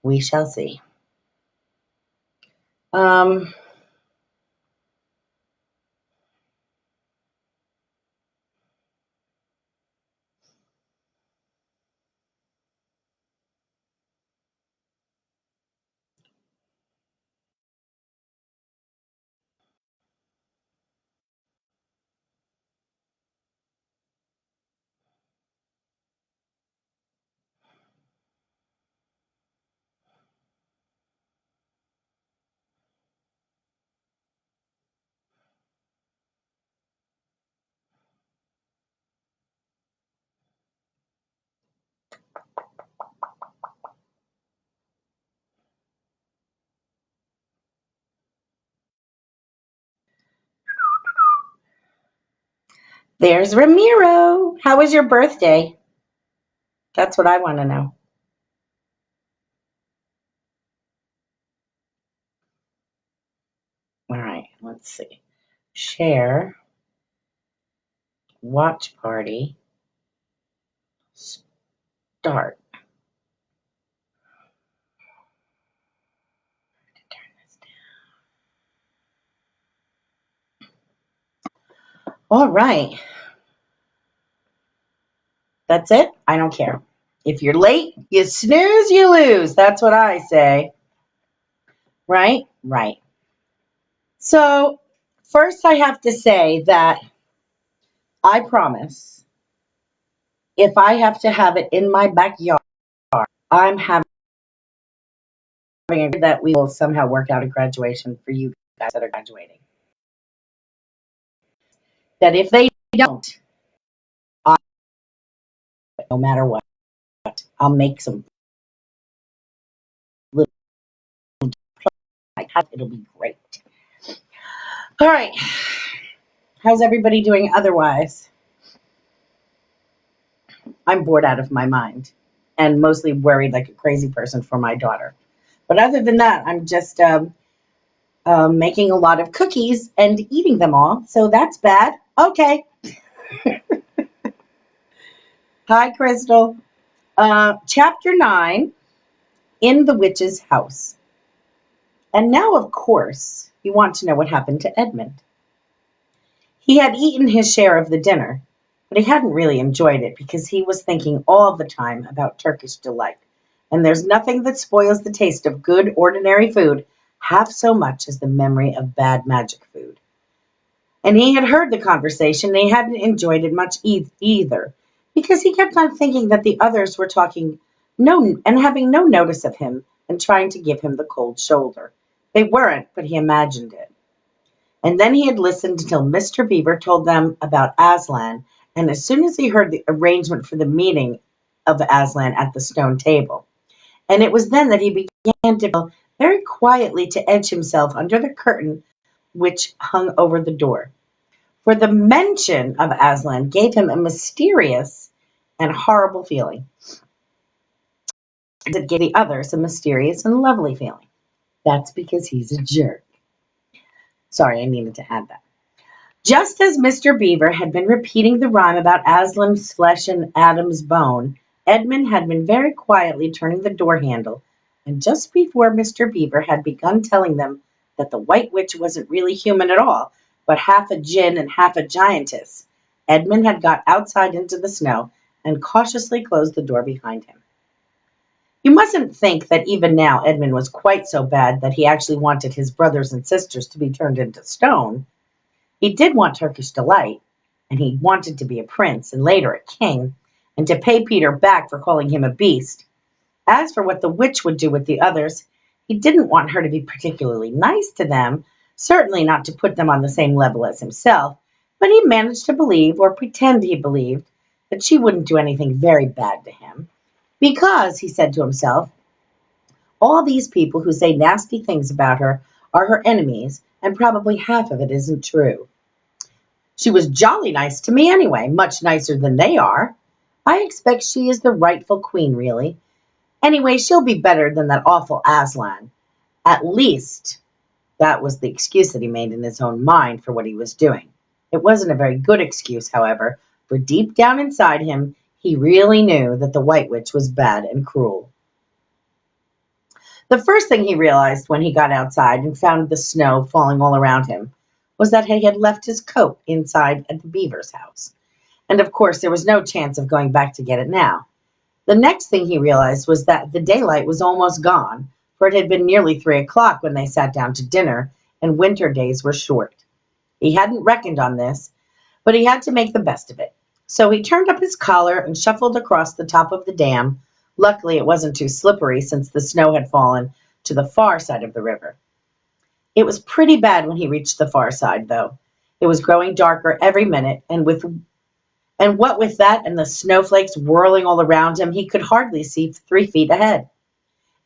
We shall see. Um, there's Ramiro. How was your birthday? That's what I want to know. All right, let's see. Share, watch party, start. All right. That's it. I don't care. If you're late, you snooze, you lose. That's what I say. Right? Right. So, first, I have to say that I promise if I have to have it in my backyard, I'm having that we will somehow work out a graduation for you guys that are graduating. That if they don't, I, no matter what, I'll make some little, it'll be great. All right. How's everybody doing otherwise? I'm bored out of my mind and mostly worried like a crazy person for my daughter. But other than that, I'm just making a lot of cookies and eating them all. So that's bad. Okay. Hi, Crystal. Chapter 9, In the Witch's House. And now, of course, you want to know what happened to Edmund. He had eaten his share of the dinner, but he hadn't really enjoyed it because he was thinking all the time about Turkish delight. And there's nothing that spoils the taste of good, ordinary food half so much as the memory of bad magic food. And he had heard the conversation and he hadn't enjoyed it much either because he kept on thinking that the others were talking no and having no notice of him and trying to give him the cold shoulder. They weren't, but he imagined it. And then he had listened until Mr. Beaver told them about Aslan, and as soon as he heard the arrangement for the meeting of Aslan at the stone table, and it was then that he began to very quietly to edge himself under the curtain which hung over the door. For the mention of Aslan gave him a mysterious and horrible feeling. It gave the others a mysterious and lovely feeling. That's because he's a jerk. Sorry, I needed to add that. Just as Mr. Beaver had been repeating the rhyme about Aslan's flesh and Adam's bone, Edmund had been very quietly turning the door handle, and just before Mr. Beaver had begun telling them that the White Witch wasn't really human at all, but half a djinn and half a giantess, Edmund had got outside into the snow and cautiously closed the door behind him. You mustn't think that even now Edmund was quite so bad that he actually wanted his brothers and sisters to be turned into stone. He did want Turkish delight, and he wanted to be a prince and later a king, and to pay Peter back for calling him a beast. As for what the witch would do with the others, he didn't want her to be particularly nice to them, certainly not to put them on the same level as himself, but he managed to believe, or pretend he believed, that she wouldn't do anything very bad to him, because, he said to himself, all these people who say nasty things about her are her enemies, and probably half of it isn't true. She was jolly nice to me anyway, much nicer than they are. I expect she is the rightful queen, really. Anyway, she'll be better than that awful Aslan. At least, that was the excuse that he made in his own mind for what he was doing. It wasn't a very good excuse, however, for deep down inside him, he really knew that the White Witch was bad and cruel. The first thing he realized when he got outside and found the snow falling all around him was that he had left his coat inside at the beaver's house. And of course, there was no chance of going back to get it now. The next thing he realized was that the daylight was almost gone, for it had been nearly 3 o'clock when they sat down to dinner, and winter days were short. He hadn't reckoned on this, but he had to make the best of it. So he turned up his collar and shuffled across the top of the dam. Luckily, it wasn't too slippery since the snow had fallen to the far side of the river. It was pretty bad when he reached the far side, though. It was growing darker every minute, and what with that and the snowflakes whirling all around him, he could hardly see 3 feet ahead.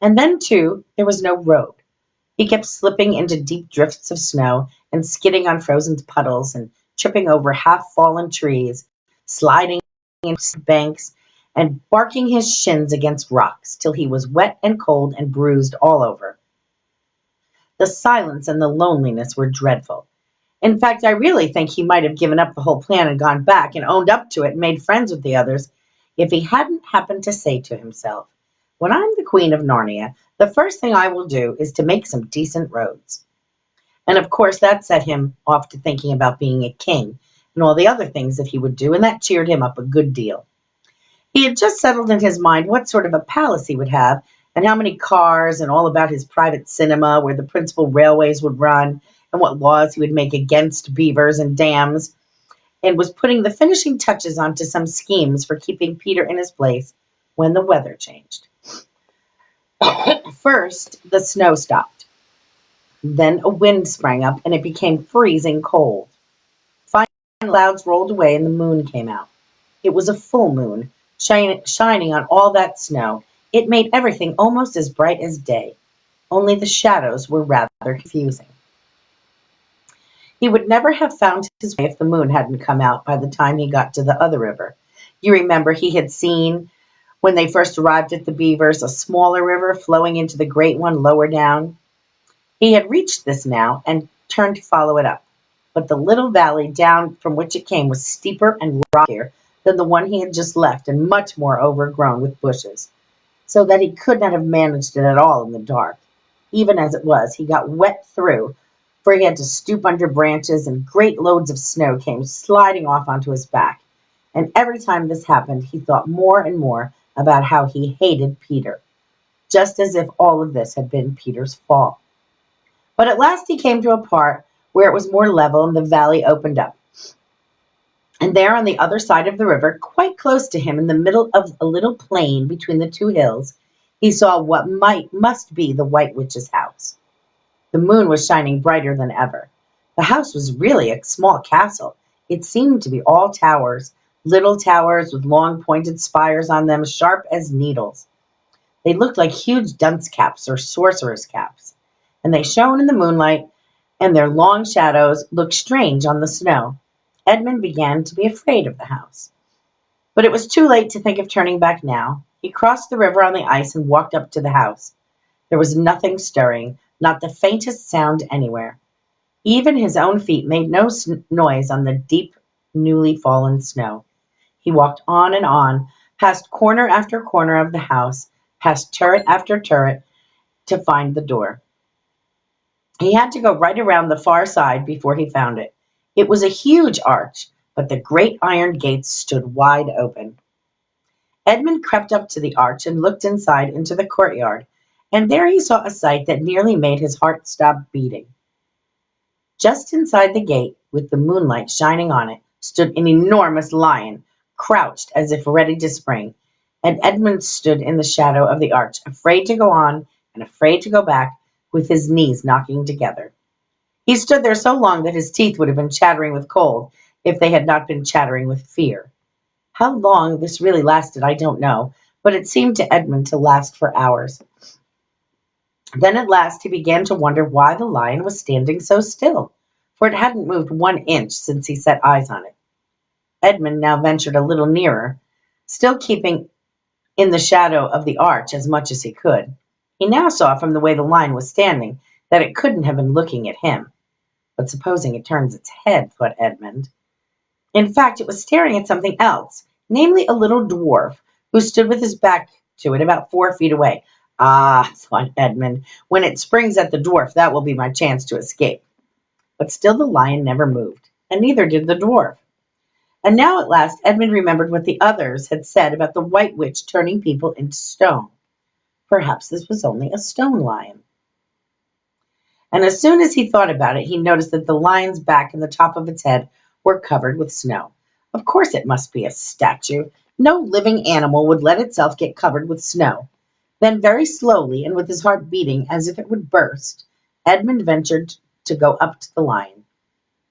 And then, too, there was no road. He kept slipping into deep drifts of snow and skidding on frozen puddles and tripping over half-fallen trees, sliding in banks, and barking his shins against rocks till he was wet and cold and bruised all over. The silence and the loneliness were dreadful. In fact, I really think he might have given up the whole plan and gone back and owned up to it and made friends with the others if he hadn't happened to say to himself, "When I'm the Queen of Narnia, the first thing I will do is to make some decent roads." And of course, that set him off to thinking about being a king and all the other things that he would do, and that cheered him up a good deal. He had just settled in his mind what sort of a palace he would have, and how many cars, and all about his private cinema where the principal railways would run, and what laws he would make against beavers and dams, and was putting the finishing touches onto some schemes for keeping Peter in his place when the weather changed. First, the snow stopped. Then a wind sprang up, and it became freezing cold. Finally, the clouds rolled away, and the moon came out. It was a full moon, shining on all that snow. It made everything almost as bright as day, only the shadows were rather confusing. He would never have found his way if the moon hadn't come out by the time he got to the other river. You remember he had seen, when they first arrived at the Beavers, a smaller river flowing into the great one lower down. He had reached this now and turned to follow it up. But the little valley down from which it came was steeper and rockier than the one he had just left, and much more overgrown with bushes, so that he could not have managed it at all in the dark. Even as it was, he got wet through, for he had to stoop under branches, and great loads of snow came sliding off onto his back. And every time this happened, he thought more and more about how he hated Peter, just as if all of this had been Peter's fault. But at last he came to a part where it was more level and the valley opened up. And there on the other side of the river, quite close to him in the middle of a little plain between the two hills, he saw what must be the White Witch's house. The moon was shining brighter than ever. The house was really a small castle. It seemed to be all towers, little towers with long pointed spires on them, sharp as needles. They looked like huge dunce caps or sorcerer's caps, and they shone in the moonlight, and their long shadows looked strange on the snow. Edmund began to be afraid of the house. But it was too late to think of turning back now. He crossed the river on the ice and walked up to the house. There was nothing stirring, not the faintest sound anywhere. Even his own feet made no noise on the deep, newly fallen snow. He walked on and on, past corner after corner of the house, past turret after turret, to find the door. He had to go right around the far side before he found it. It was a huge arch, but the great iron gates stood wide open. Edmund crept up to the arch and looked inside into the courtyard, and there he saw a sight that nearly made his heart stop beating. Just inside the gate, with the moonlight shining on it, stood an enormous lion, crouched as if ready to spring, and Edmund stood in the shadow of the arch, afraid to go on and afraid to go back, with his knees knocking together. He stood there so long that his teeth would have been chattering with cold if they had not been chattering with fear. How long this really lasted, I don't know, but it seemed to Edmund to last for hours. Then at last he began to wonder why the lion was standing so still, for it hadn't moved 1 inch since he set eyes on it. Edmund now ventured a little nearer, still keeping in the shadow of the arch as much as he could. He now saw from the way the lion was standing that it couldn't have been looking at him. But supposing it turns its head, thought Edmund. In fact, it was staring at something else, namely a little dwarf who stood with his back to it about 4 feet away. Ah, thought Edmund, when it springs at the dwarf, that will be my chance to escape. But still the lion never moved, and neither did the dwarf. And now at last Edmund remembered what the others had said about the White Witch turning people into stone. Perhaps this was only a stone lion. And as soon as he thought about it, he noticed that the lion's back and the top of its head were covered with snow. Of course it must be a statue. No living animal would let itself get covered with snow. Then very slowly, and with his heart beating as if it would burst, Edmund ventured to go up to the lion.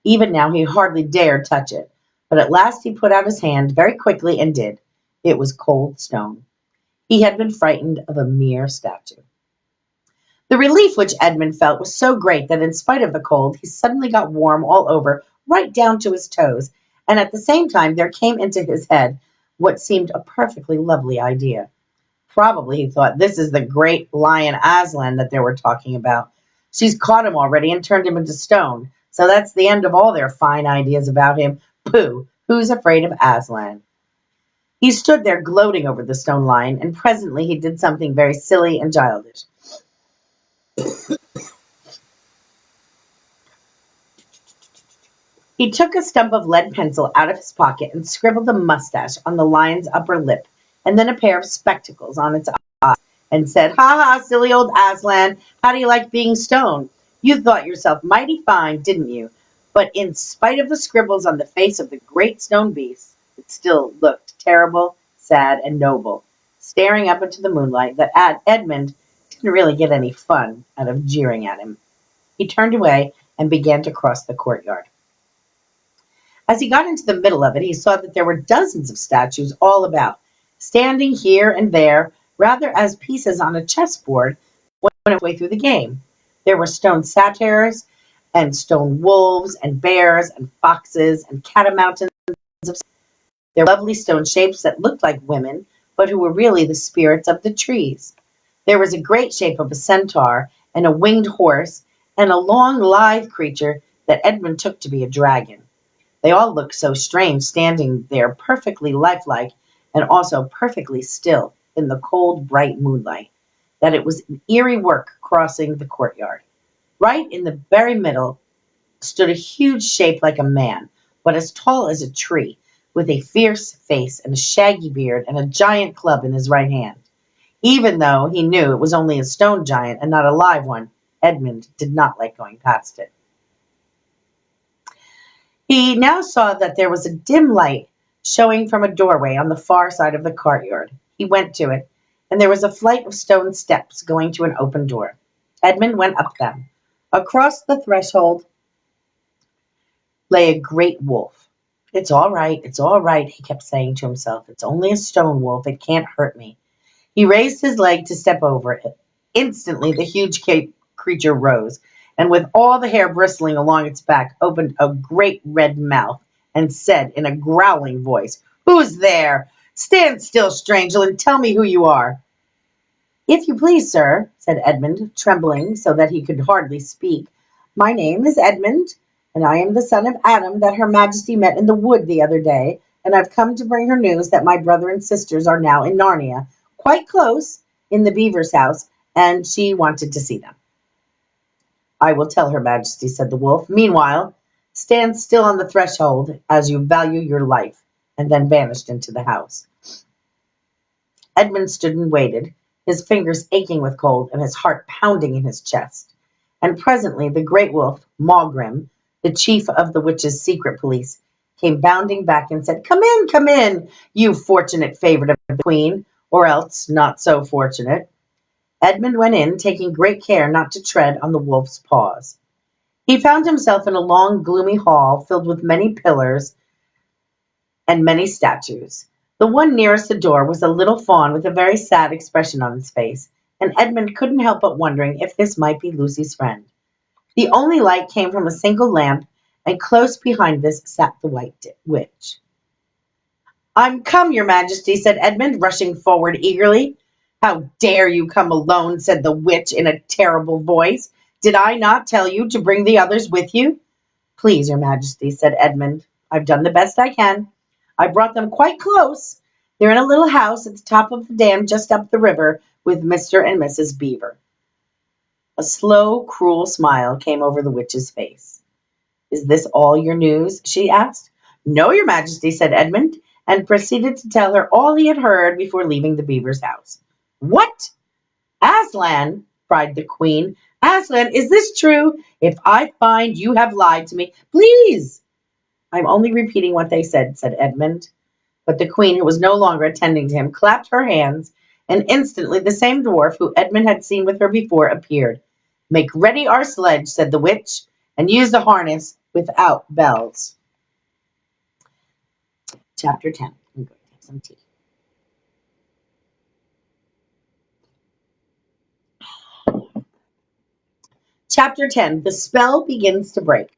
Even now he hardly dared touch it, but at last he put out his hand very quickly and did. It was cold stone. He had been frightened of a mere statue. The relief which Edmund felt was so great that in spite of the cold, he suddenly got warm all over, right down to his toes, and at the same time there came into his head what seemed a perfectly lovely idea. Probably, he thought, this is the great lion Aslan that they were talking about. She's caught him already and turned him into stone, so that's the end of all their fine ideas about him. Pooh! Who's afraid of Aslan? He stood there gloating over the stone lion, and presently he did something very silly and childish. He took a stump of lead pencil out of his pocket and scribbled a mustache on the lion's upper lip, and then a pair of spectacles on its eyes, and said, "Ha ha, silly old Aslan, how do you like being stoned? You thought yourself mighty fine, didn't you?" But in spite of the scribbles on the face of the great stone beast, it still looked terrible, sad, and noble, staring up into the moonlight that Edmund didn't really get any fun out of jeering at him. He turned away and began to cross the courtyard. As he got into the middle of it, he saw that there were dozens of statues all about, standing here and there, rather as pieces on a chessboard went way through the game. There were stone satyrs, and stone wolves, and bears, and foxes, and catamountains. There were lovely stone shapes that looked like women, but who were really the spirits of the trees. There was a great shape of a centaur, and a winged horse, and a long, lithe creature that Edmund took to be a dragon. They all looked so strange standing there perfectly lifelike and also perfectly still in the cold, bright moonlight, that it was an eerie work crossing the courtyard. Right in the very middle stood a huge shape like a man, but as tall as a tree, with a fierce face and a shaggy beard and a giant club in his right hand. Even though he knew it was only a stone giant and not a live one, Edmund did not like going past it. He now saw that there was a dim light showing from a doorway on the far side of the courtyard. He went to it, and there was a flight of stone steps going to an open door. Edmund went up them. Across the threshold lay a great wolf. It's all right, he kept saying to himself. It's only a stone wolf. It can't hurt me. He raised his leg to step over it. Instantly, the huge creature rose, and with all the hair bristling along its back, opened a great red mouth and said in a growling voice, "Who's there? Stand still, stranger, and tell me who you are." "If you please, sir," said Edmund, trembling so that he could hardly speak, "my name is Edmund, and I am the son of Adam that Her Majesty met in the wood the other day, and I've come to bring her news that my brother and sisters are now in Narnia, quite close, in the beaver's house, and she wanted to see them." "I will tell Her Majesty," said the wolf. "Meanwhile, stand still on the threshold as you value your life," and then vanished into the house. Edmund stood and waited, his fingers aching with cold and his heart pounding in his chest. And presently the great wolf, Maugrim, the chief of the witches' secret police, came bounding back and said, come in, you fortunate favorite of the queen, or else not so fortunate." Edmund went in, taking great care not to tread on the wolf's paws. He found himself in a long, gloomy hall filled with many pillars and many statues. The one nearest the door was a little fawn with a very sad expression on its face, and Edmund couldn't help but wondering if this might be Lucy's friend. The only light came from a single lamp, and close behind this sat the White Witch. "I'm come, your Majesty," said Edmund, rushing forward eagerly. "How dare you come alone?" said the witch in a terrible voice. "Did I not tell you to bring the others with you?" "Please, your Majesty," said Edmund, "I've done the best I can. I brought them quite close. They're in a little house at the top of the dam just up the river, with Mr. and Mrs. Beaver. A slow, cruel smile came over the witch's face. "Is this all your news?" she asked. "No, your majesty," said Edmund, and proceeded to tell her all he had heard before leaving the beaver's house. "What? Aslan!" cried the queen. "Aslan, is this true? If I find you have lied to me, please." "I'm only repeating what they said Edmund." But the queen, who was no longer attending to him, clapped her hands, and instantly the same dwarf who Edmund had seen with her before appeared. "Make ready our sledge," said the witch, "and use the harness without bells." Chapter 10. I'm going to have some tea. Chapter 10. The spell begins to break.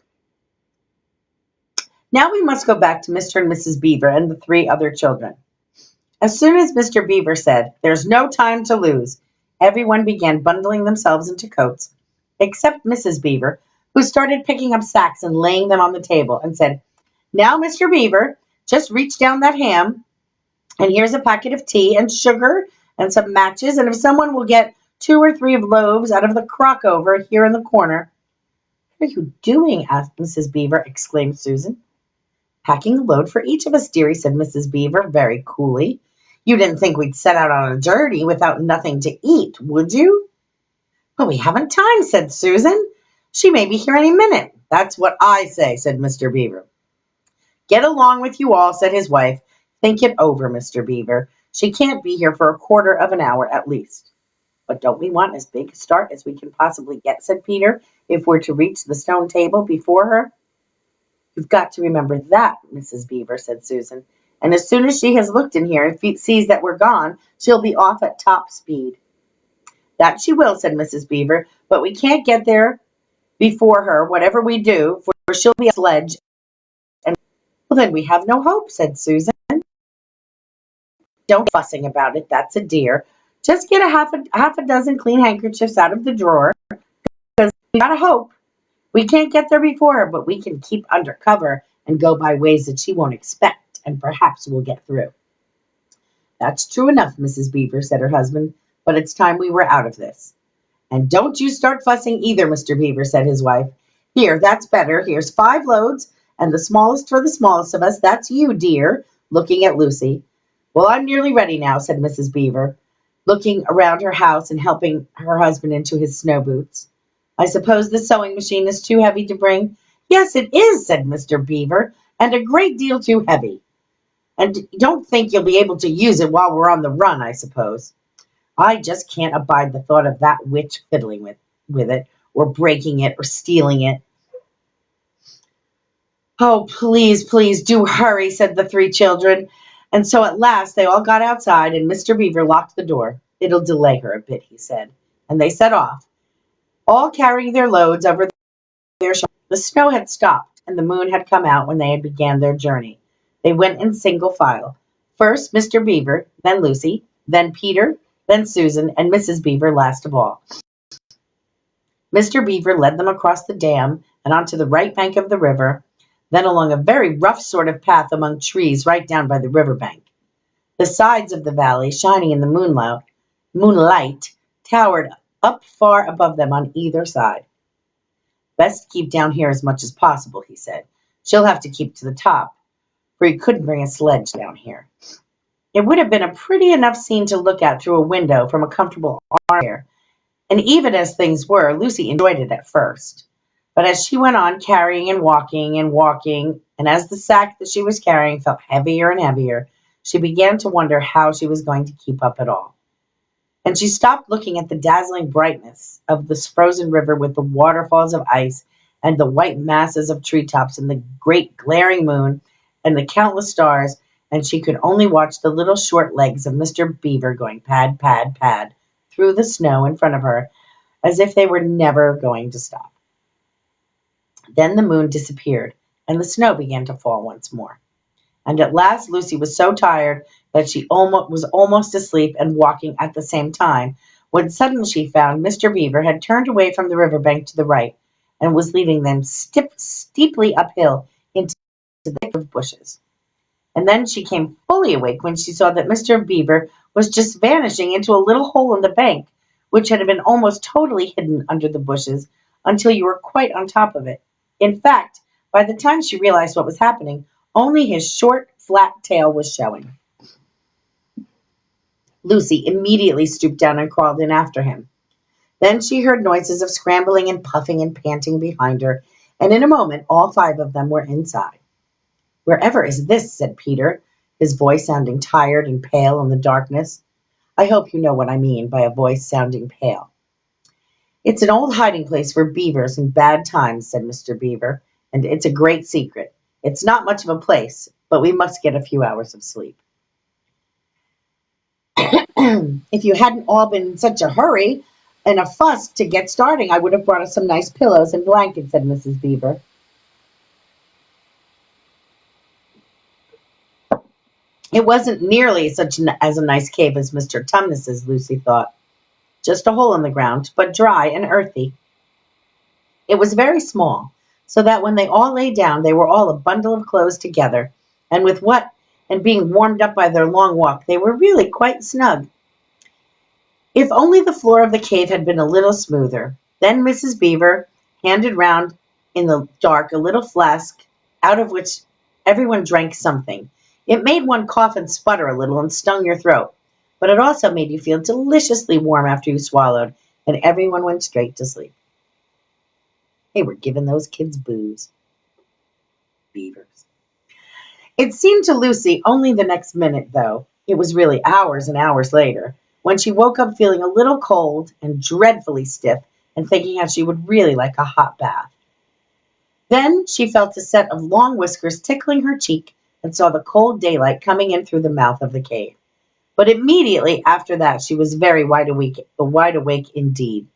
Now we must go back to Mr. and Mrs. Beaver and the three other children. As soon as Mr. Beaver said, "There's no time to lose," everyone began bundling themselves into coats, except Mrs. Beaver, who started picking up sacks and laying them on the table and said, "Now, Mr. Beaver, just reach down that ham, and here's a packet of tea and sugar and some matches, and if someone will get 2 or 3 of loaves out of the crock over here in the corner." "What are you doing?" asked Mrs. Beaver, exclaimed Susan. "Packing a load for each of us, dearie," said Mrs. Beaver very coolly. "You didn't think we'd set out on a journey without nothing to eat, would you?" "But we haven't time," said Susan. "She may be here any minute." "That's what I say," said Mr. Beaver. "Get along with you all," said his wife. "Think it over, Mr. Beaver. She can't be here for a quarter of an hour at least." "But don't we want as big a start as we can possibly get," said Peter, "if we're to reach the stone table before her?" "You've got to remember that, Mrs. Beaver," said Susan. "And as soon as she has looked in here and sees that we're gone, she'll be off at top speed." "That she will," said Mrs. Beaver, "but we can't get there before her, whatever we do, for she'll be a sledge. And well, then we have no hope," said Susan. "Don't fussing about it, that's a dear. Just get a half a dozen clean handkerchiefs out of the drawer, because we got a hope. We can't get there before her, but we can keep under cover and go by ways that she won't expect, and perhaps we'll get through." "That's true enough, Mrs. Beaver," said her husband, "but it's time we were out of this." "And don't you start fussing either, Mr. Beaver," said his wife. "Here, that's better. Here's 5 loads, and the smallest for the smallest of us. That's you, dear," looking at Lucy. "Well, I'm nearly ready now," said Mrs. Beaver, looking around her house and helping her husband into his snow boots. "I suppose the sewing machine is too heavy to bring?" "Yes, it is," said Mr. Beaver, "and a great deal too heavy. And you don't think you'll be able to use it while we're on the run, I suppose?" "I just can't abide the thought of that witch fiddling with it, or breaking it, or stealing it." "Oh, please, please do hurry," said the 3 children. And so at last they all got outside, and Mr. Beaver locked the door. "It'll delay her a bit," he said. And they set off, all carrying their loads over their shoulders. The snow had stopped, and the moon had come out when they had began their journey. They went in single file. First Mr. Beaver, then Lucy, then Peter, then Susan, and Mrs. Beaver last of all. Mr. Beaver led them across the dam and onto the right bank of the river, then along a very rough sort of path among trees right down by the river bank. The sides of the valley, shining in the moonlight, towered up far above them on either side. "Best keep down here as much as possible," he said. "She'll have to keep to the top, for he couldn't bring a sledge down here." It would have been a pretty enough scene to look at through a window from a comfortable armchair, and even as things were, Lucy enjoyed it at first. But as she went on carrying and walking, and as the sack that she was carrying felt heavier and heavier, she began to wonder how she was going to keep up at all. And she stopped looking at the dazzling brightness of the frozen river with the waterfalls of ice and the white masses of treetops and the great glaring moon and the countless stars, and she could only watch the little short legs of Mr. Beaver going pad, pad, pad through the snow in front of her, as if they were never going to stop. Then the moon disappeared, and the snow began to fall once more. And at last Lucy was so tired that she was almost asleep and walking at the same time, when suddenly she found Mr. Beaver had turned away from the river bank to the right, and was leading them steeply uphill into the thick of bushes. And then she came fully awake when she saw that Mr. Beaver was just vanishing into a little hole in the bank, which had been almost totally hidden under the bushes until you were quite on top of it. In fact, by the time she realized what was happening, only his short, flat tail was showing. Lucy immediately stooped down and crawled in after him. Then she heard noises of scrambling and puffing and panting behind her, and in a moment all 5 of them were inside. "Wherever is this?" said Peter, his voice sounding tired and pale in the darkness. I hope you know what I mean by a voice sounding pale. "It's an old hiding place for beavers in bad times," said Mr. Beaver, "and it's a great secret. It's not much of a place, but we must get a few hours of sleep." "If you hadn't all been in such a hurry and a fuss to get starting, I would have brought us some nice pillows and blankets," said Mrs. Beaver. It wasn't nearly as a nice cave as Mr. Tumnus's, Lucy thought. Just a hole in the ground, but dry and earthy. It was very small, so that when they all lay down, they were all a bundle of clothes together, and being warmed up by their long walk, they were really quite snug. If only the floor of the cave had been a little smoother. Then Mrs. Beaver handed round in the dark a little flask out of which everyone drank something. It made one cough and sputter a little and stung your throat, but it also made you feel deliciously warm after you swallowed, and everyone went straight to sleep. They were giving those kids booze. Beavers. It seemed to Lucy only the next minute, though. It was really hours and hours later, when she woke up feeling a little cold and dreadfully stiff and thinking how she would really like a hot bath. Then she felt a set of long whiskers tickling her cheek and saw the cold daylight coming in through the mouth of the cave. But immediately after that she was very wide awake indeed.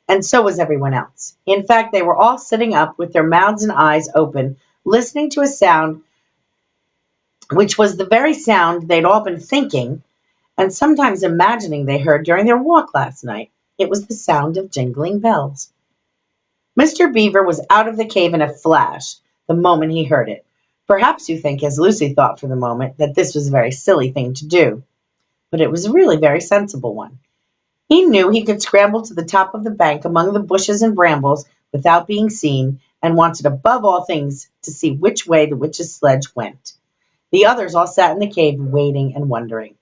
And so was everyone else. In fact, they were all sitting up with their mouths and eyes open, listening to a sound which was the very sound they'd all been thinking and sometimes imagining they heard during their walk last night. It was the sound of jingling bells. Mr. Beaver was out of the cave in a flash the moment he heard it. Perhaps you think, as Lucy thought for the moment, that this was a very silly thing to do, but it was really a very sensible one. He knew he could scramble to the top of the bank among the bushes and brambles without being seen, and wanted above all things to see which way the witch's sledge went. The others all sat in the cave waiting and wondering.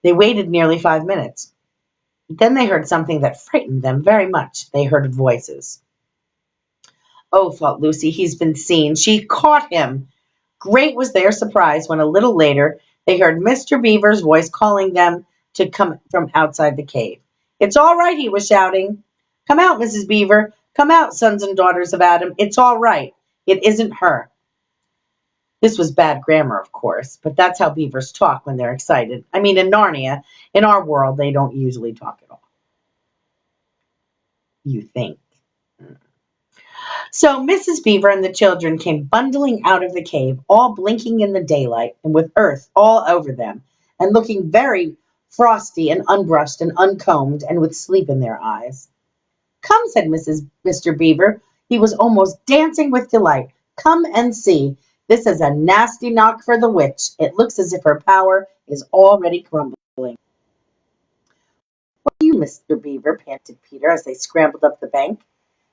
They waited nearly 5 minutes. Then they heard something that frightened them very much. They heard voices. "Oh," thought Lucy, "he's been seen. She caught him." Great was their surprise when a little later they heard Mr. Beaver's voice calling them to come from outside the cave. "It's all right," he was shouting. "Come out, Mrs. Beaver. Come out, sons and daughters of Adam. It's all right. It isn't her." This was bad grammar, of course, but that's how beavers talk when they're excited. I mean, in Narnia, in our world, they don't usually talk at all. You think. So Mrs. Beaver and the children came bundling out of the cave, all blinking in the daylight and with earth all over them, and looking very frosty and unbrushed and uncombed and with sleep in their eyes. "Come," said Mr. Beaver. He was almost dancing with delight. "Come and see. This is a nasty knock for the witch. It looks as if her power is already crumbling." "What do you, Mr. Beaver?" panted Peter as they scrambled up the bank.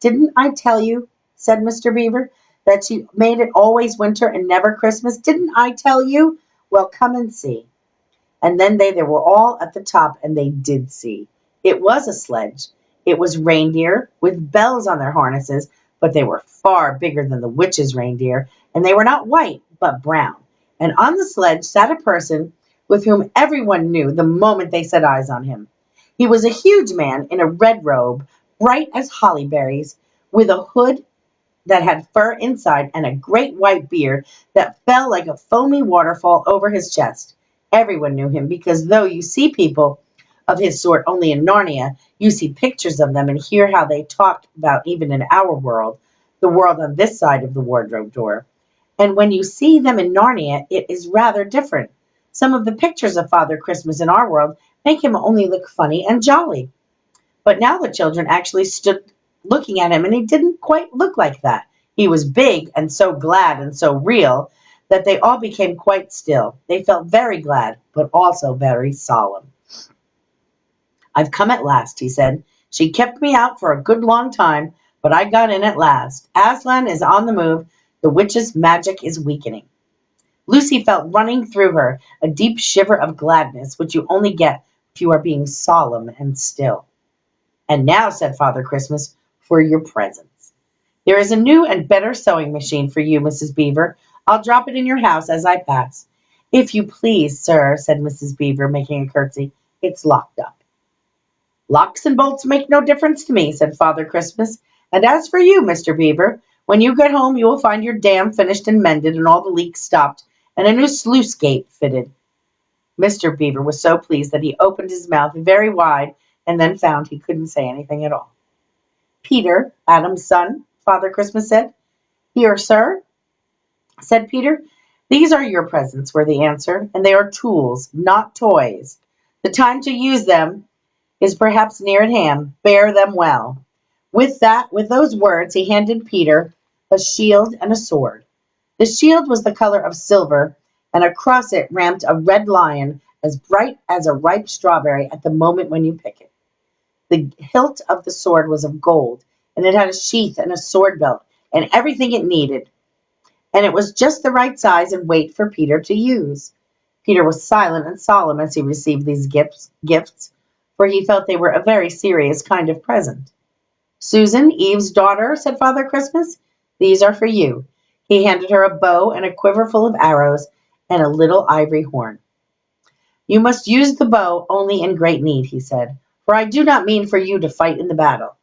"Didn't I tell you," said Mr. Beaver, "that she made it always winter and never Christmas? Didn't I tell you? Well, come and see." And then they were all at the top, and they did see. It was a sledge. It was reindeer with bells on their harnesses, but they were far bigger than the witch's reindeer, and they were not white, but brown. And on the sledge sat a person with whom everyone knew the moment they set eyes on him. He was a huge man in a red robe, bright as holly berries, with a hood that had fur inside and a great white beard that fell like a foamy waterfall over his chest. Everyone knew him because though you see people of his sort only in Narnia, you see pictures of them and hear how they talk about even in our world, the world on this side of the wardrobe door. And when you see them in Narnia, it is rather different. Some of the pictures of Father Christmas in our world make him only look funny and jolly. But now the children actually stood looking at him, and he didn't quite look like that. He was big and so glad and so real that they all became quite still. They felt very glad, but also very solemn. "I've come at last," he said. "She kept me out for a good long time, but I got in at last. Aslan is on the move. The witch's magic is weakening." Lucy felt running through her a deep shiver of gladness, which you only get if you are being solemn and still. "And now," said Father Christmas, "for your presents. There is a new and better sewing machine for you, Mrs. Beaver. I'll drop it in your house as I pass." "If you please, sir," said Mrs. Beaver, making a curtsy. "It's locked up." "Locks and bolts make no difference to me," said Father Christmas. "And as for you, Mr. Beaver, when you get home you will find your dam finished and mended and all the leaks stopped and a new sluice gate fitted." Mr. Beaver was so pleased that he opened his mouth very wide and then found he couldn't say anything at all. "Peter, Adam's son," Father Christmas said. "Here, sir," said Peter. "These are your presents," were the answer, "and they are tools, not toys. The time to use them is perhaps near at hand. Bear them well." With those words, he handed Peter a shield and a sword. The shield was the color of silver, and across it ramped a red lion as bright as a ripe strawberry at the moment when you pick it. The hilt of the sword was of gold, and it had a sheath and a sword belt and everything it needed. And it was just the right size and weight for Peter to use. Peter was silent and solemn as he received these gifts, for he felt they were a very serious kind of present. "Susan, Eve's daughter," said Father Christmas, "these are for you." He handed her a bow and a quiver full of arrows and a little ivory horn. "You must use the bow only in great need," he said, "for I do not mean for you to fight in the battle.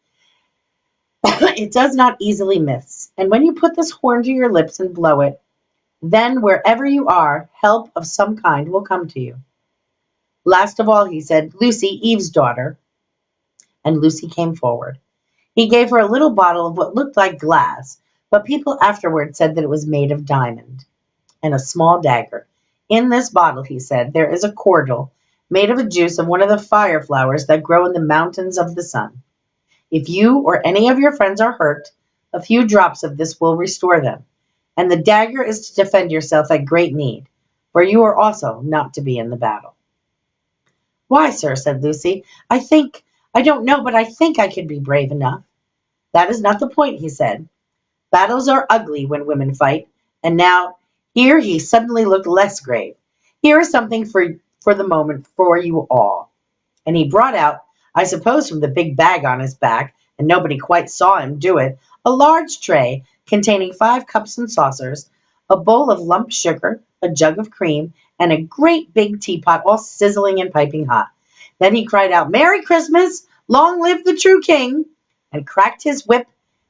It does not easily miss. And when you put this horn to your lips and blow it, then wherever you are, help of some kind will come to you. Last of all," he said, "Lucy, Eve's daughter." And Lucy came forward. He gave her a little bottle of what looked like glass, but people afterward said that it was made of diamond, and a small dagger. "In this bottle," he said, "there is a cordial made of a juice of one of the fire flowers that grow in the mountains of the sun. If you or any of your friends are hurt, a few drops of this will restore them. And the dagger is to defend yourself at great need, for you are also not to be in the battle." "Why, sir," said Lucy, I don't know, but I think I could be brave enough." "That is not the point," he said. "Battles are ugly when women fight. And now," here he suddenly looked less grave, "here is something for the moment for you all." And he brought out, I suppose from the big bag on his back, and nobody quite saw him do it, a large tray containing 5 cups and saucers, a bowl of lump sugar, a jug of cream, and a great big teapot all sizzling and piping hot. Then he cried out, "Merry Christmas! Long live the true king!" and cracked his whip,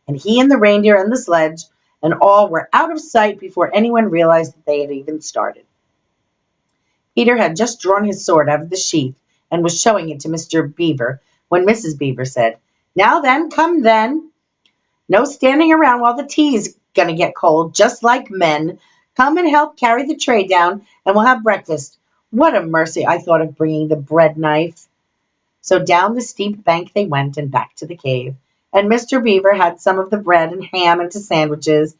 and he and the reindeer and the sledge and all were out of sight before anyone realized that they had even started. Peter had just drawn his sword out of the sheath and was showing it to Mr. Beaver when Mrs. Beaver said, "Now then, come then. No standing around while the tea's going to get cold, just like men. Come and help carry the tray down, and we'll have breakfast. What a mercy I thought of bringing the bread knife." So down the steep bank they went and back to the cave, and Mr. Beaver had some of the bread and ham into sandwiches,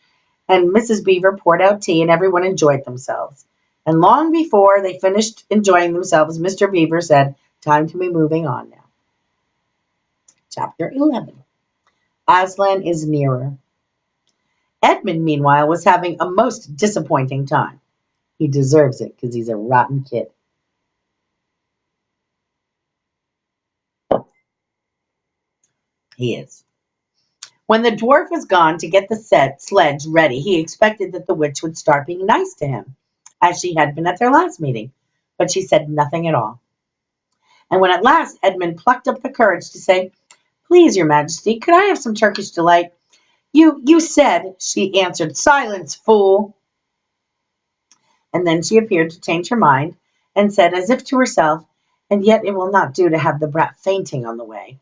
and Mrs. Beaver poured out tea, and everyone enjoyed themselves. And long before they finished enjoying themselves, Mr. Beaver said, "Time to be moving on now." Chapter 11. Aslan is nearer. Edmund, meanwhile, was having a most disappointing time. He deserves it because he's a rotten kid. He is. When the dwarf was gone to get the sledge ready, he expected that the witch would start being nice to him, as she had been at their last meeting, but she said nothing at all. And when at last Edmund plucked up the courage to say, "Please, your majesty, could I have some Turkish delight?" You said," she answered, "silence, fool." And then she appeared to change her mind, and said, as if to herself, "And yet it will not do to have the brat fainting on the way,"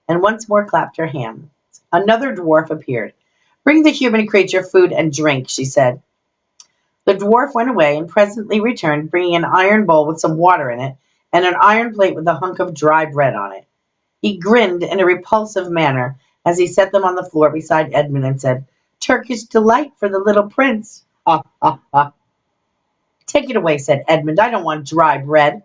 and once more clapped her hands. Another dwarf appeared. "Bring the human creature food and drink," she said. The dwarf went away and presently returned, bringing an iron bowl with some water in it, and an iron plate with a hunk of dry bread on it. He grinned in a repulsive manner as he set them on the floor beside Edmund and said, "Turkish delight for the little prince. Ha, ha, ha." "Take it away," said Edmund. "I don't want dry bread."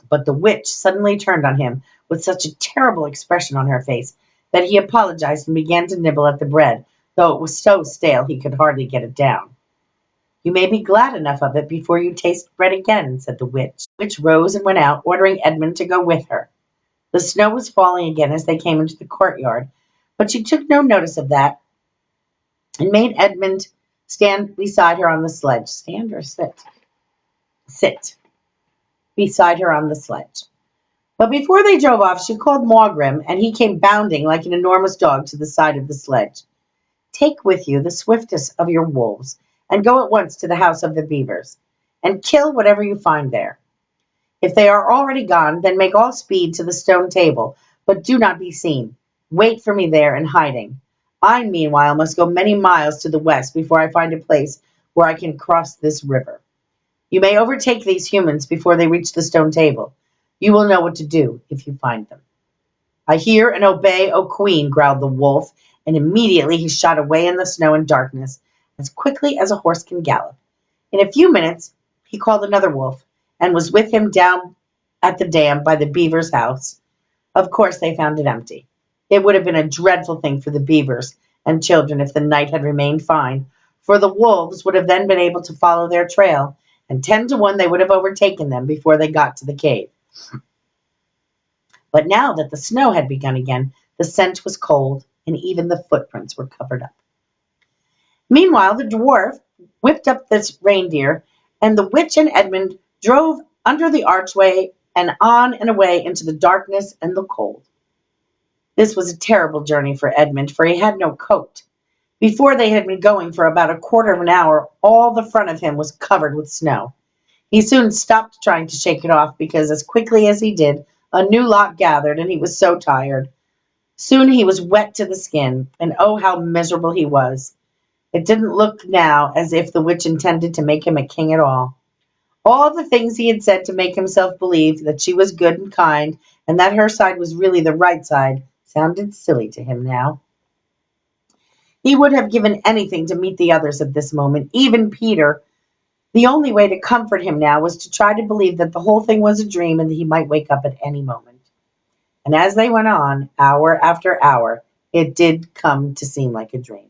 But the witch suddenly turned on him with such a terrible expression on her face that he apologized and began to nibble at the bread, though it was so stale he could hardly get it down. "You may be glad enough of it before you taste bread again," said the witch. The witch rose and went out, ordering Edmund to go with her. The snow was falling again as they came into the courtyard, but she took no notice of that and made Edmund stand beside her on the sledge. Stand or sit? Sit beside her on the sledge. But before they drove off, she called Morgrim, and he came bounding like an enormous dog to the side of the sledge. "Take with you the swiftest of your wolves, and go at once to the house of the beavers, and kill whatever you find there. If they are already gone, then make all speed to the stone table, but do not be seen. Wait for me there in hiding. I, meanwhile, must go many miles to the west before I find a place where I can cross this river. You may overtake these humans before they reach the stone table. You will know what to do if you find them." "I hear and obey, O Queen," growled the wolf, and immediately he shot away in the snow and darkness, as quickly as a horse can gallop. In a few minutes he called another wolf, and was with him down at the dam by the beaver's house. Of course they found it empty. It would have been a dreadful thing for the beavers and children if the night had remained fine, for the wolves would have then been able to follow their trail, and 10 to 1 they would have overtaken them before they got to the cave. But now that the snow had begun again, the scent was cold, and even the footprints were covered up. Meanwhile, the dwarf whipped up this reindeer, and the witch and Edmund drove under the archway and on and away into the darkness and the cold. This was a terrible journey for Edmund, for he had no coat. Before they had been going for about a quarter of an hour, all the front of him was covered with snow. He soon stopped trying to shake it off, because as quickly as he did, a new lot gathered, and he was so tired. Soon he was wet to the skin, and oh, how miserable he was. It didn't look now as if the witch intended to make him a king at all. All the things he had said to make himself believe that she was good and kind, and that her side was really the right side, sounded silly to him now. He would have given anything to meet the others at this moment, even Peter. The only way to comfort him now was to try to believe that the whole thing was a dream and that he might wake up at any moment. And as they went on, hour after hour, it did come to seem like a dream.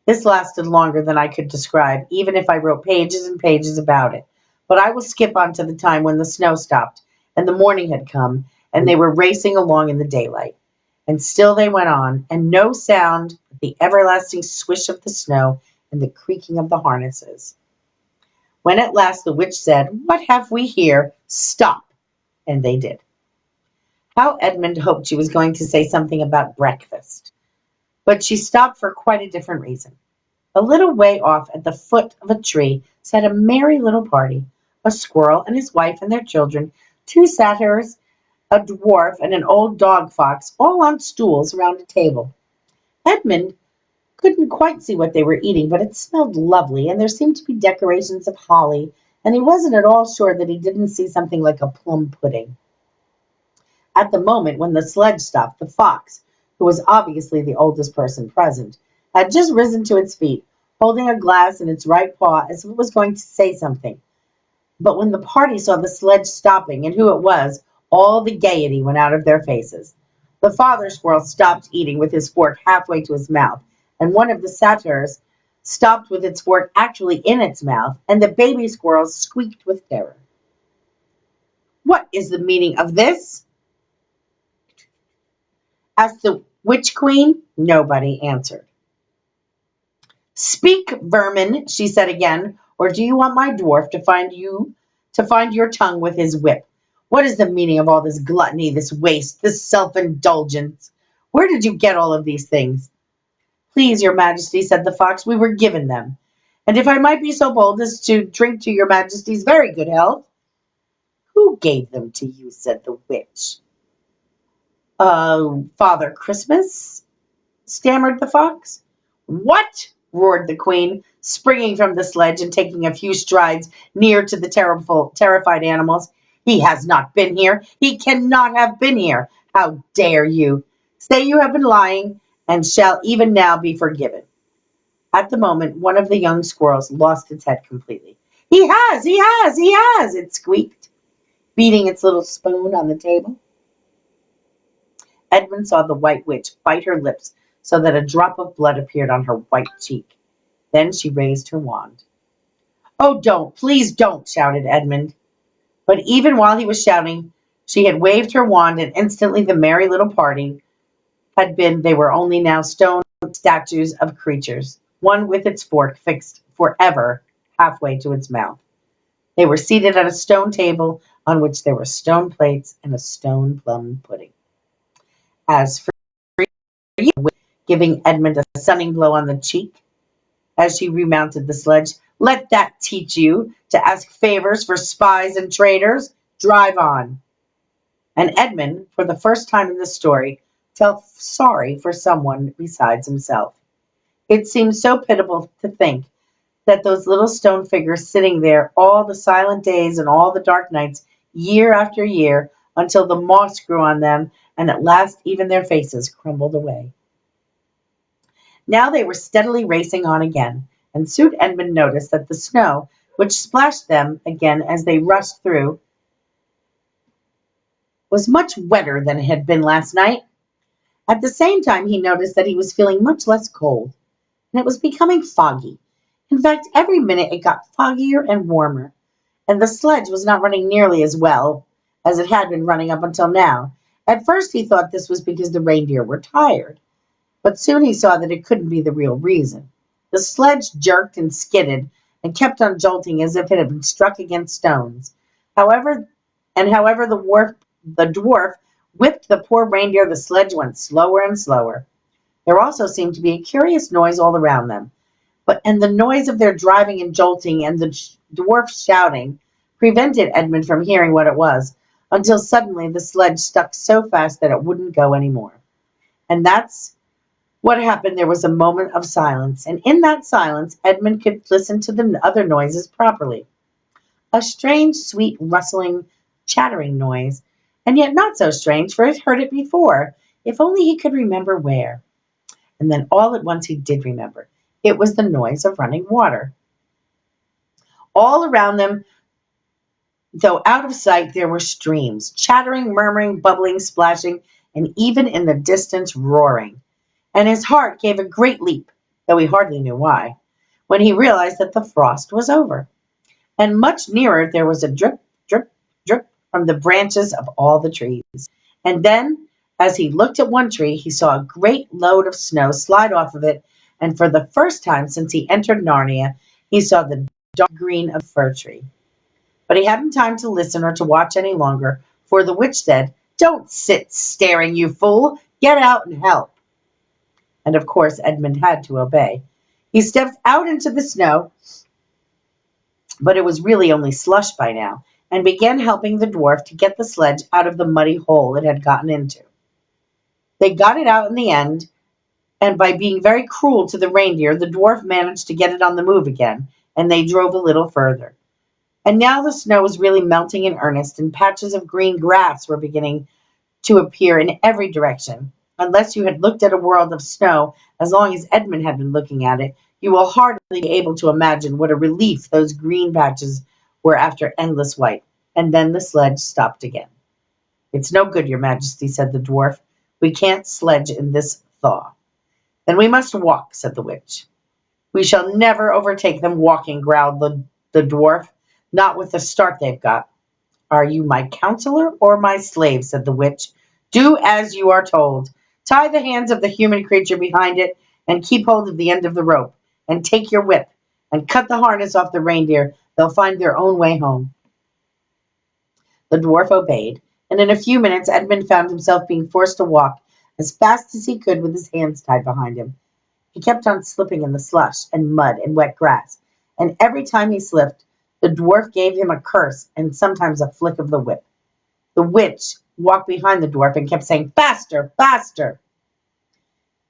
This lasted longer than I could describe, even if I wrote pages and pages about it. But I will skip on to the time when the snow stopped and the morning had come, and they were racing along in the daylight. And still they went on, and no sound but the everlasting swish of the snow and the creaking of the harnesses. When at last the witch said, "What have we here? Stop!" And they did. How Edmund hoped she was going to say something about breakfast. But she stopped for quite a different reason. A little way off at the foot of a tree sat a merry little party, a squirrel and his wife and their children, 2 satyrs, a dwarf, and an old dog fox, all on stools around a table. Edmund couldn't quite see what they were eating, but it smelled lovely, and there seemed to be decorations of holly, and he wasn't at all sure that he didn't see something like a plum pudding. At the moment when the sledge stopped, the fox, who was obviously the oldest person present, had just risen to its feet, holding a glass in its right paw as if it was going to say something. But when the party saw the sledge stopping and who it was, all the gaiety went out of their faces. The father squirrel stopped eating with his fork halfway to his mouth, and one of the satyrs stopped with its fork actually in its mouth, and the baby squirrel squeaked with terror. "What is the meaning of this?" asked the witch queen. Nobody answered. "Speak, vermin," she said again, "or do you want my dwarf to find your tongue with his whip? What is the meaning of all this gluttony, this waste, this self-indulgence? Where did you get all of these things?" "Please, your majesty," said the fox, "we were given them. And if I might be so bold as to drink to your majesty's very good health." "Who gave them to you?" said the witch. Father Christmas," stammered the fox. "What?" roared the queen, springing from the sledge and taking a few strides near to the terrified animals. "He has not been here. He cannot have been here. How dare you? Say you have been lying, and shall even now be forgiven." At the moment, one of the young squirrels lost its head completely. He has, he has, he has, it squeaked, beating its little spoon on the table. Edmund saw the White Witch bite her lips so that a drop of blood appeared on her white cheek. Then she raised her wand. "Oh, don't, please don't," shouted Edmund. But even while he was shouting, she had waved her wand, and instantly the merry little party they were only now stone statues of creatures, one with its fork fixed forever halfway to its mouth. They were seated at a stone table on which there were stone plates and a stone plum pudding. As for you, giving Edmund a stunning blow on the cheek as she remounted the sledge, "let that teach you to ask favors for spies and traitors. Drive on." And Edmund, for the first time in the story, felt sorry for someone besides himself. It seemed so pitiful to think that those little stone figures sitting there all the silent days and all the dark nights, year after year, until the moss grew on them and at last even their faces crumbled away. Now they were steadily racing on again, and soon Edmund noticed that the snow, which splashed them again as they rushed through, was much wetter than it had been last night. At the same time, he noticed that he was feeling much less cold, and it was becoming foggy. In fact, every minute it got foggier and warmer, and the sledge was not running nearly as well as it had been running up until now. At first, he thought this was because the reindeer were tired, but soon he saw that it couldn't be the real reason. The sledge jerked and skidded and kept on jolting as if it had been struck against stones. However, however the dwarf whipped the poor reindeer, the sledge went slower and slower. There also seemed to be a curious noise all around them, and the noise of their driving and jolting and the dwarf shouting prevented Edmund from hearing what it was, until suddenly the sledge stuck so fast that it wouldn't go any more. And that's what happened. There was a moment of silence, and in that silence Edmund could listen to the other noises properly. A strange, sweet, rustling, chattering noise, and yet not so strange, for he heard it before, if only he could remember where. And then all at once he did remember. It was the noise of running water. All around them, though out of sight, there were streams, chattering, murmuring, bubbling, splashing, and even in the distance roaring. And his heart gave a great leap, though he hardly knew why, when he realized that the frost was over. And much nearer there was a drip, drip, drip from the branches of all the trees. And then, as he looked at one tree, he saw a great load of snow slide off of it, and for the first time since he entered Narnia, he saw the dark green of the fir tree. But he hadn't time to listen or to watch any longer, for the witch said, "Don't sit staring, you fool! Get out and help!" And of course Edmund had to obey. He stepped out into the snow, but it was really only slush by now, and began helping the dwarf to get the sledge out of the muddy hole it had gotten into. They got it out in the end, and by being very cruel to the reindeer, the dwarf managed to get it on the move again, and they drove a little further. And now the snow was really melting in earnest, and patches of green grass were beginning to appear in every direction. Unless you had looked at a world of snow as long as Edmund had been looking at it, you will hardly be able to imagine what a relief those green patches were after endless white. And then the sledge stopped again. "It's no good, your majesty," said the dwarf. "We can't sledge in this thaw." "Then we must walk," said the witch. "We shall never overtake them walking," growled the dwarf. "Not with the start they've got." "Are you my counselor or my slave?" said the witch. "Do as you are told. Tie the hands of the human creature behind it, and keep hold of the end of the rope, and take your whip, and cut the harness off the reindeer. They'll find their own way home." The dwarf obeyed, and in a few minutes Edmund found himself being forced to walk as fast as he could with his hands tied behind him. He kept on slipping in the slush and mud and wet grass, and every time he slipped, the dwarf gave him a curse and sometimes a flick of the whip. The witch walked behind the dwarf and kept saying, "Faster, faster!"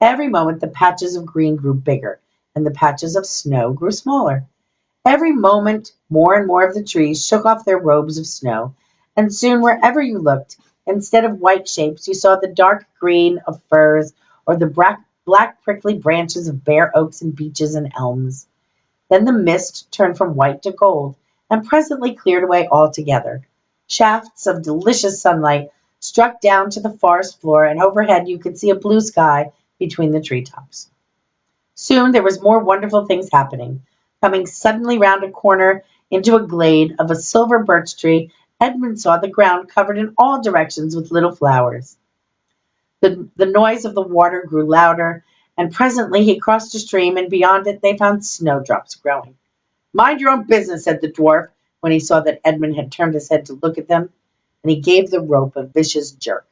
Every moment the patches of green grew bigger, and the patches of snow grew smaller. Every moment more and more of the trees shook off their robes of snow, and soon wherever you looked, instead of white shapes, you saw the dark green of firs or the black prickly branches of bare oaks and beeches and elms. Then the mist turned from white to gold, and presently cleared away altogether. Shafts of delicious sunlight struck down to the forest floor, and overhead you could see a blue sky between the treetops. Soon there was more wonderful things happening. Coming suddenly round a corner into a glade of a silver birch tree, Edmund saw the ground covered in all directions with little flowers. The noise of the water grew louder, and presently he crossed a stream, and beyond it they found snowdrops growing. Mind your own business, said the dwarf, when he saw that Edmund had turned his head to look at them, and he gave the rope a vicious jerk.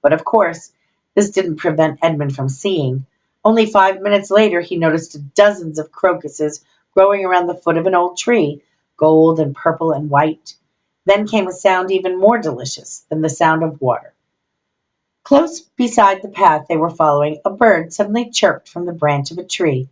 But of course, this didn't prevent Edmund from seeing. Only 5 minutes later, he noticed dozens of crocuses growing around the foot of an old tree, gold and purple and white. Then came a sound even more delicious than the sound of water. Close beside the path they were following, a bird suddenly chirped from the branch of a tree.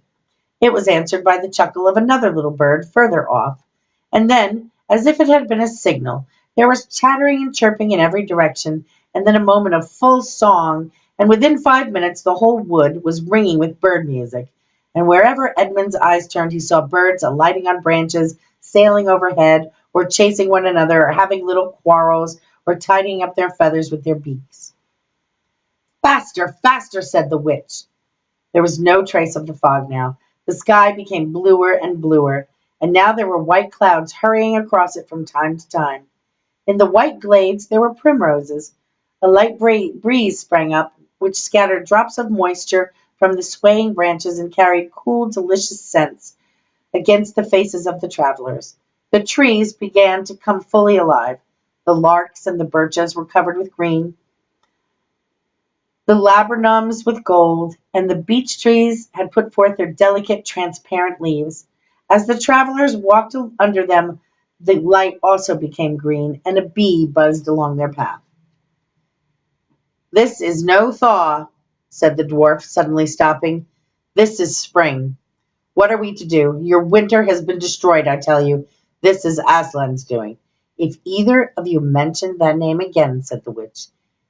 It was answered by the chuckle of another little bird further off, and then, as if it had been a signal, there was chattering and chirping in every direction, and then a moment of full song, and within 5 minutes the whole wood was ringing with bird music, and wherever Edmund's eyes turned he saw birds alighting on branches, sailing overhead, or chasing one another, or having little quarrels, or tidying up their feathers with their beaks. Faster, faster, said the witch. There was no trace of the fog now. The sky became bluer and bluer, and now there were white clouds hurrying across it from time to time. In the white glades there were primroses. A light breeze sprang up, which scattered drops of moisture from the swaying branches and carried cool, delicious scents against the faces of the travelers. The trees began to come fully alive. The larks and the birches were covered with green, the laburnums with gold, and the beech trees had put forth their delicate, transparent leaves. As the travelers walked under them, the light also became green, and a bee buzzed along their path. This is no thaw, said the dwarf, suddenly stopping. This is spring. What are we to do? Your winter has been destroyed, I tell you. This is Aslan's doing. If either of you mention that name again, said the witch,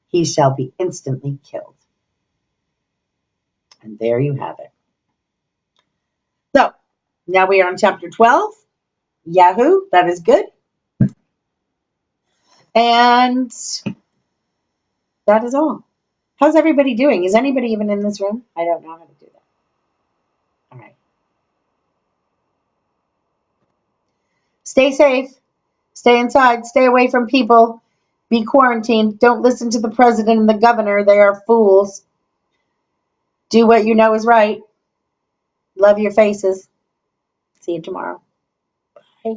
he shall be instantly killed. And there you have it. So, now we are on chapter 12. Yahoo, that is good. And that is all. How's everybody doing? Is anybody even in this room? I don't know how to do that. All right. Stay safe. Stay inside. Stay away from people. Be quarantined. Don't listen to the president and the governor. They are fools. Do what you know is right. Love your faces. See you tomorrow. Bye.